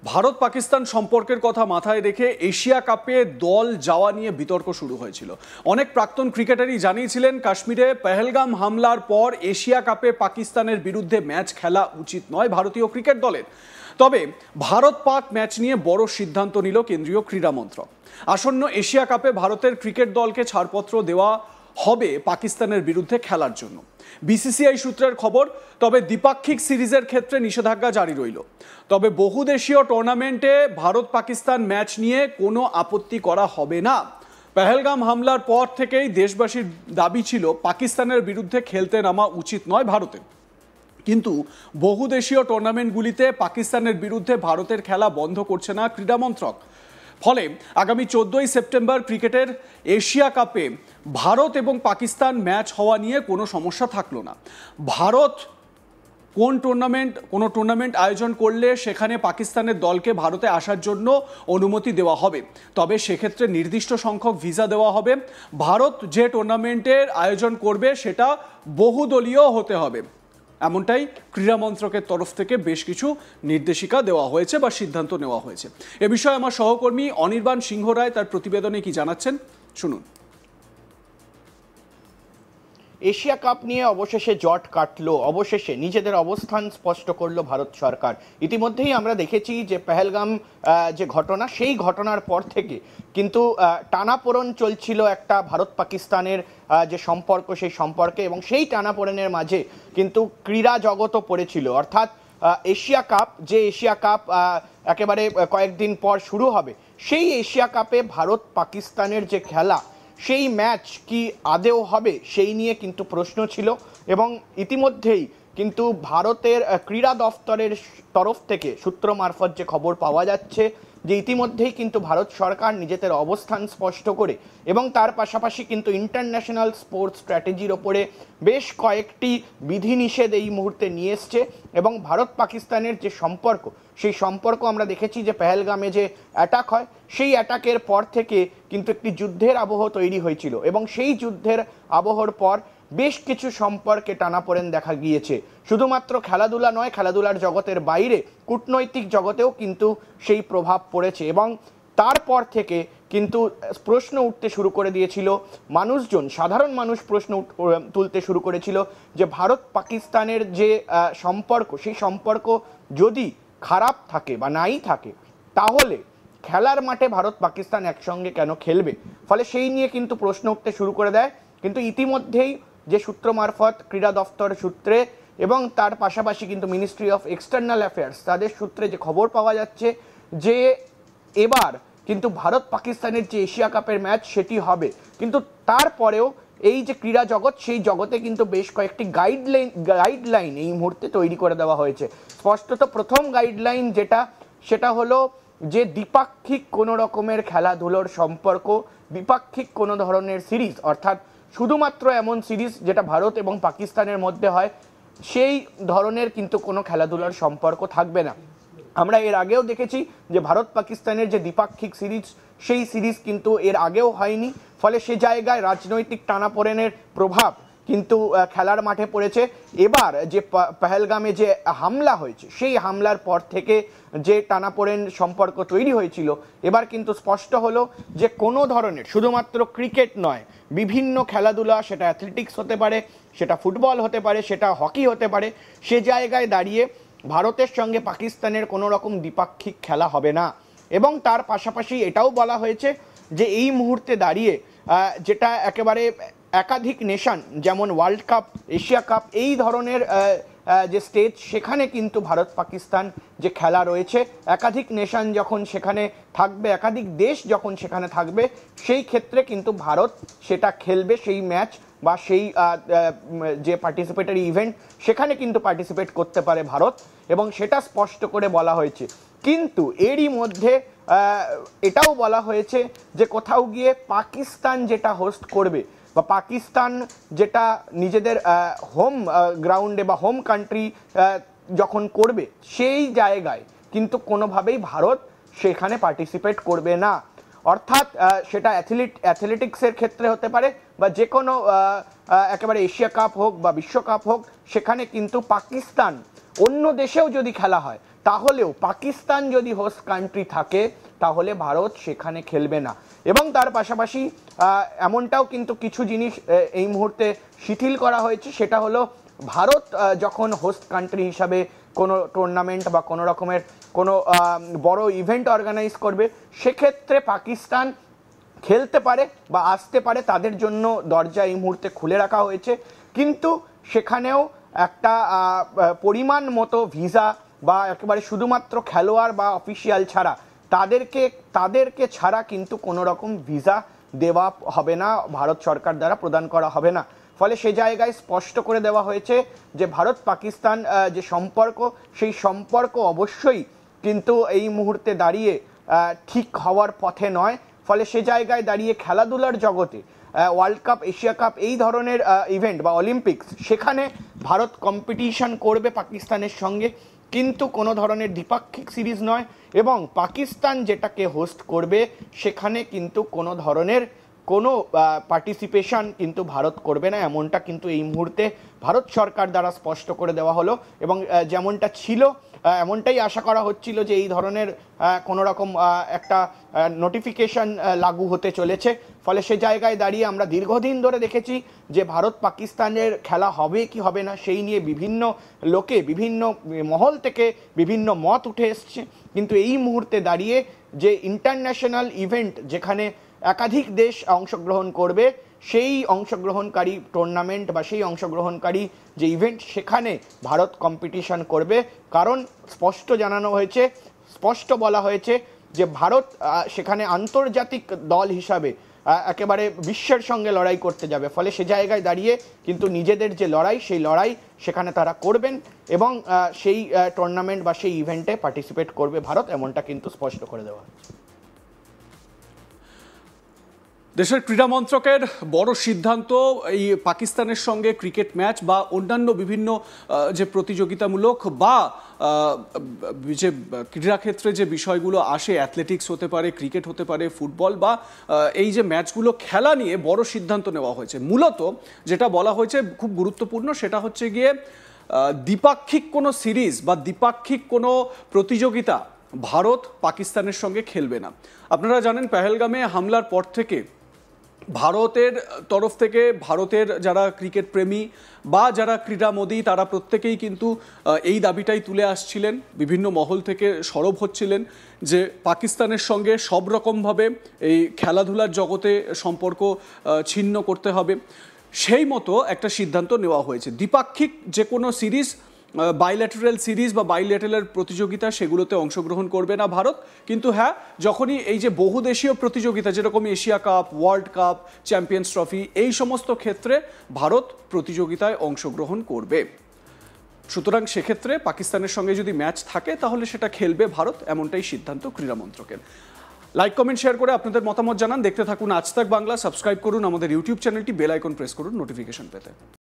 ভারত পাকিস্তান সম্পর্কের কথা মাথায় রেখে এশিয়া কাপে দল যাওয়া নিয়ে বিতর্ক শুরু হয়েছিল। অনেক প্রাক্তন ক্রিকেটারই জানিয়েছিলেন কাশ্মীরে পেহেলগাম হামলার পর এশিয়া কাপে পাকিস্তানের বিরুদ্ধে ম্যাচ খেলা উচিত নয় ভারতীয় ক্রিকেট দলের। তবে ভারত পাক ম্যাচ নিয়ে বড় সিদ্ধান্ত নিল কেন্দ্রীয় ক্রীড়া মন্ত্রক। আসন্ন এশিয়া কাপে ভারতের ক্রিকেট দলকে ছাড়পত্র দেওয়া হবে পাকিস্তানের বিরুদ্ধে খেলার জন্য। বিসিসিআই সূত্রের খবর, তবে দ্বিপাক্ষিক সিরিজের ক্ষেত্রে নিষেধাজ্ঞা জারি রইল। তবে বহুদেশীয় টুর্নামেন্টে ভারত পাকিস্তান ম্যাচ নিয়ে কোনো আপত্তি করা হবে না। পেহেলগাম হামলার পর থেকেই দেশবাসীর দাবি ছিল পাকিস্তানের বিরুদ্ধে খেলতে নামা উচিত নয় ভারতের। কিন্তু বহুদেশীয় টুর্নামেন্টগুলিতে পাকিস্তানের বিরুদ্ধে ভারতের খেলা বন্ধ করছে না ক্রীড়া মন্ত্রক। ফলে আগামী 14ই সেপ্টেম্বর ক্রিকেটের এশিয়া কাপে ভারত এবং পাকিস্তান ম্যাচ হওয়া নিয়ে কোনো সমস্যা থাকলো না। ভারত কোনো টুর্নামেন্ট আয়োজন করলে সেখানে পাকিস্তানের দলকে ভারতে আসার জন্য অনুমতি দেওয়া হবে, তবে সেক্ষেত্রে নির্দিষ্ট সংখ্যক ভিসা দেওয়া হবে। ভারত যে টুর্নামেন্টের আয়োজন করবে সেটা বহুদলীয় হতে হবে, এমনটাই ক্রীড়া মন্ত্রকের তরফ থেকে বেশ কিছু নির্দেশিকা দেওয়া হয়েছে বা সিদ্ধান্ত নেওয়া হয়েছে। এ বিষয়ে আমার সহকর্মী অনির্বাণ সিংহ রায় তার প্রতিবেদনে কি জানাচ্ছেন, শুনুন। এশিয়া কাপ নিয়ে অবশেষে জট কাটলো, অবশেষে নিজেদের অবস্থান স্পষ্ট করলো ভারত সরকার। ইতিমধ্যেই আমরা দেখেছি যে পেহেলগাম যে ঘটনা, সেই ঘটনার পর থেকে কিন্তু টানাপোড়েন চলছিল একটা ভারত পাকিস্তানের যে সম্পর্ক, সেই সম্পর্কে, এবং সেই টানাপোড়েনের মাঝে কিন্তু ক্রীড়া জগতও পড়েছিল। অর্থাৎ এশিয়া কাপ একেবারে কয়েকদিন পর শুরু হবে, সেই এশিয়া কাপে ভারত পাকিস্তানের যে খেলা, সেই ম্যাচ কি আদেও হবে, সেই নিয়ে কিন্তু প্রশ্ন ছিল। এবং ইতিমধ্যেই কিন্তু ভারতের ক্রীড়া দফতরের তরফ থেকে সূত্র মারফত যে খবর পাওয়া যাচ্ছে, যে ইতিমধ্যেই কিন্তু ভারত সরকার নিজেদের অবস্থান স্পষ্ট করে এবং তার পাশাপাশি কিন্তু ইন্টারন্যাশনাল স্পোর্টস স্ট্র্যাটেজির ওপরে বেশ কয়েকটি বিধিনিষেধ এই মুহূর্তে নিয়ে এসছে। এবং ভারত পাকিস্তানের যে সম্পর্ক, সেই সম্পর্ক আমরা দেখেছি যে পেহেলগামে যে অ্যাটাক হয়, সেই অ্যাটাকের পর থেকে কিন্তু একটি যুদ্ধের আবহ তৈরি হয়েছিল, এবং সেই যুদ্ধের আবহর পর বেশ কিছু সম্পর্কে টানাপোড়েন দেখা গিয়েছে। শুধুমাত্র খেলাধুলা নয়, খেলাধুলার জগতের বাইরে কূটনৈতিক জগতেও কিন্তু সেই প্রভাব পড়েছে। এবং তারপর থেকে কিন্তু প্রশ্ন উঠতে শুরু করে দিয়েছিল মানুষজন, সাধারণ মানুষ প্রশ্ন তুলতে শুরু করেছিল যে ভারত পাকিস্তানের যে সম্পর্ক, সেই সম্পর্ক যদি খারাপ থাকে বা নাই থাকে, তাহলে খেলার মাঠে ভারত পাকিস্তান একসঙ্গে কেন খেলবে। ফলে সেই নিয়ে কিন্তু প্রশ্ন উঠতে শুরু করে দেয়। কিন্তু ইতিমধ্যেই যে সূত্র মারফত ক্রীড়া দফতর সূত্রে এবং তার পাশাপাশি কিন্তু মিনিস্ট্রি অফ এক্সটার্নাল অ্যাফেয়ার্স, তাদের সূত্রে যে খবর পাওয়া যাচ্ছে যে এবার কিন্তু ভারত পাকিস্তানের যে এশিয়া কাপের ম্যাচ সেটি হবে। কিন্তু তারপরেও এই যে ক্রীড়া জগৎ, সেই জগতে কিন্তু বেশ কয়েকটি গাইডলাইন এই মুহূর্তে তৈরি করে দেওয়া হয়েছে। স্পষ্টত প্রথম গাইডলাইন সেটা হলো যে দ্বিপাক্ষিক কোনো রকমের খেলাধুলোর সম্পর্ক, দ্বিপাক্ষিক কোনো ধরনের সিরিজ, অর্থাৎ শুধুমাত্র এমন সিরিজ যেটা ভারত এবং পাকিস্তানের মধ্যে হয়, সেই ধরনের কিন্তু কোনো খেলাধুলার সম্পর্ক থাকবে না। আমরা এর আগেও দেখেছি যে ভারত পাকিস্তানের যে দ্বিপাক্ষিক সিরিজ, সেই সিরিজ কিন্তু এর আগেও হয়নি। ফলে সে জায়গায় রাজনৈতিক টানাপোড়েনের প্রভাব কিন্তু খেলার মাঠে পড়েছে। এবার যে পেহেলগামে যে হামলা হয়েছে, সেই হামলার পর থেকে যে টানাপোড়েন সম্পর্ক তৈরি হয়েছিল, এবার কিন্তু স্পষ্ট হলো যে কোনো ধরনের, শুধুমাত্র ক্রিকেট নয়, বিভিন্ন খেলাধুলা, সেটা অ্যাথলেটিক্স হতে পারে, সেটা ফুটবল হতে পারে, সেটা হকি হতে পারে, সে জায়গায় দাঁড়িয়ে ভারতের সঙ্গে পাকিস্তানের কোনো রকম দ্বিপাক্ষিক খেলা হবে না। এবং তার পাশাপাশি এটাও বলা হয়েছে যে এই মুহূর্তে দাঁড়িয়ে যেটা একেবারে একাধিক নেশন, যেমন ওয়ার্ল্ড কাপ, এশিয়া কাপ, এই ধরনের যে স্টেজ, সেখানে কিন্তু ভারত পাকিস্তান যে খেলা রয়েছে, একাধিক নেশন যখন সেখানে থাকবে, একাধিক দেশ যখন সেখানে থাকবে, সেই ক্ষেত্রে কিন্তু ভারত সেটা খেলবে, সেই ম্যাচ বা সেই যে পার্টিসিপেটরি ইভেন্ট, সেখানে কিন্তু পার্টিসিপেট করতে পারে ভারত, এবং সেটা স্পষ্ট করে বলা হয়েছে। কিন্তু এরই মধ্যে এটাও বলা হয়েছে যে কোথাও গিয়ে পাকিস্তান যেটা হোস্ট করবে বা পাকিস্তান যেটা নিজেদের হোম গ্রাউন্ডে বা হোম কান্ট্রি যখন করবে, সেই জায়গায় কিন্তু কোনোভাবেই ভারত সেখানে পার্টিসিপেট করবে না। অর্থাৎ সেটা অ্যাথলেটিক্সের ক্ষেত্রে হতে পারে বা যে কোনো একেবারে এশিয়া কাপ হোক বা বিশ্বকাপ হোক, সেখানে কিন্তু পাকিস্তান, অন্য দেশেও যদি খেলা হয় তাহলেও পাকিস্তান যদি হোস্ট কান্ট্রি থাকে তাহলে ভারত সেখানে খেলবে না। এবং তার পাশাপাশি এমনটাও কিন্তু কিছু জিনিস এই মুহূর্তে শিথিল করা হয়েছে, সেটা হলো ভারত যখন হোস্ট কান্ট্রি হিসাবে কোনো টুর্নামেন্ট বা কোনো রকমের কোনো বড় ইভেন্ট অর্গানাইজ করবে, সেক্ষেত্রে পাকিস্তান খেলতে পারে বা আসতে পারে, তাদের জন্য দরজা এই মুহূর্তে খুলে রাখা হয়েছে। কিন্তু সেখানেও একটা পরিমাণ মতো ভিসা বা একেবারে শুধুমাত্র খেলোয়াড় বা অফিসিয়াল ছাড়া তাদেরকে ছাড়া কিন্তু কোনো রকম ভিসা দেওয়া হবে না, ভারত সরকার দ্বারা প্রদান করা হবে না। ফলে সে জায়গায় স্পষ্ট করে দেওয়া হয়েছে যে ভারত পাকিস্তান যে সম্পর্ক, সেই সম্পর্ক অবশ্যই কিন্তু এই মুহূর্তে দাঁড়িয়ে ঠিক হওয়ার পথে নয়। ফলে সে জায়গায় দাঁড়িয়ে খেলাধুলার জগতে ওয়ার্ল্ড কাপ, এশিয়া কাপ এই ধরনের ইভেন্ট বা অলিম্পিক্স, সেখানে ভারত কম্পিটিশন করবে পাকিস্তানের সঙ্গে, কিন্তু কোনো ধরনের দ্বিপাক্ষিক সিরিজ নয়। এবং পাকিস্তান যেটাকে হোস্ট করবে সেখানে কিন্তু কোনো ধরনের কোনো পার্টিসিপেশন কিন্তু ভারত করবে না, এমনটা কিন্তু এই মুহূর্তে ভারত সরকার দ্বারা স্পষ্ট করে দেওয়া হলো। এবং যেমনটা ছিল এমনটাই আশা করা হচ্ছিল যে এই ধরনের কোনো রকম একটা নোটিফিকেশন লাগু হতে চলেছে। ফলে সে জায়গায় দাঁড়িয়ে আমরা দীর্ঘদিন ধরে দেখেছি যে ভারত পাকিস্তানের খেলা হবে কি হবে না সেই নিয়ে বিভিন্ন লোকে, বিভিন্ন মহল থেকে বিভিন্ন মত উঠে এসছে। কিন্তু এই মুহূর্তে দাঁড়িয়ে যে ইন্টারন্যাশনাল ইভেন্ট, যেখানে একাধিক দেশ অংশগ্রহণ করবে, সেই অংশগ্রহণকারী টুর্নামেন্ট বা সেই অংশগ্রহণকারী যে ইভেন্ট, সেখানে ভারত কম্পিটিশন করবে। কারণ স্পষ্ট জানানো হয়েছে, স্পষ্ট বলা হয়েছে যে ভারত সেখানে আন্তর্জাতিক দল হিসাবে একেবারে বিশ্বের সঙ্গে লড়াই করতে যাবে। ফলে সে জায়গায় দাঁড়িয়ে কিন্তু নিজেদের যে লড়াই, সেই লড়াই সেখানে তারা করবেন এবং সেই টুর্নামেন্ট বা সেই ইভেন্টে পার্টিসিপেট করবে ভারত, এমনটা কিন্তু স্পষ্ট করে দেওয়া হয়েছে। দেশের ক্রীড়া মন্ত্রকের বড় সিদ্ধান্ত, এই পাকিস্তানের সঙ্গে ক্রিকেট ম্যাচ বা অন্যান্য বিভিন্ন যে প্রতিযোগিতামূলক বা যে ক্রীড়াক্ষেত্রে যে বিষয়গুলো আসে, অ্যাথলেটিক্স হতে পারে, ক্রিকেট হতে পারে, ফুটবল বা এই যে ম্যাচগুলো খেলা নিয়ে বড় সিদ্ধান্ত নেওয়া হয়েছে। মূলত যেটা বলা হয়েছে খুব গুরুত্বপূর্ণ, সেটা হচ্ছে গিয়ে দ্বিপাক্ষিক কোনো সিরিজ বা দ্বিপাক্ষিক কোনো প্রতিযোগিতা ভারত পাকিস্তানের সঙ্গে খেলবে না। আপনারা জানেন পেহেলগামে হামলার পর থেকে ভারতের তরফ থেকে, ভারতের যারা ক্রিকেট প্রেমী বা যারা ক্রীড়ামোদী, তারা প্রত্যেকেই কিন্তু এই দাবিটাই তুলে আসছিলেন, বিভিন্ন মহল থেকে সরব হচ্ছিলেন যে পাকিস্তানের সঙ্গে সব রকমভাবে এই খেলাধুলার জগতে সম্পর্ক ছিন্ন করতে হবে। সেই মতো একটা সিদ্ধান্ত নেওয়া হয়েছে। দ্বিপাক্ষিক যে কোনো সিরিজ, বাইল্যাটারাল সিরিজ বা বাইল্যাটারাল প্রতিযোগিতা, সেগুলোতে অংশগ্রহণ করবে না ভারত। কিন্তু হ্যাঁ, যখনই এই যে বহুদেশীয় প্রতিযোগিতা, যেরকম Asia cup, world cup, champions trophy, এই সমস্ত ক্ষেত্রে ভারত প্রতিযোগিতায় অংশগ্রহণ করবে। সুতরাং সেক্ষেত্রে পাকিস্তানের সঙ্গে যদি ম্যাচ থাকে তাহলে সেটা খেলবে ভারত, এমনটাই সিদ্ধান্ত ক্রীড়া মন্ত্রকের। লাইক, কমেন্ট, শেয়ার করে আপনাদের মতামত জানান। দেখতে থাকুন আজ তাক বাংলা। সাবস্ক্রাইব করুন আমাদের ইউটিউব চ্যানেলটি, বেল আইকন প্রেস করুন নোটিফিকেশন পেতে।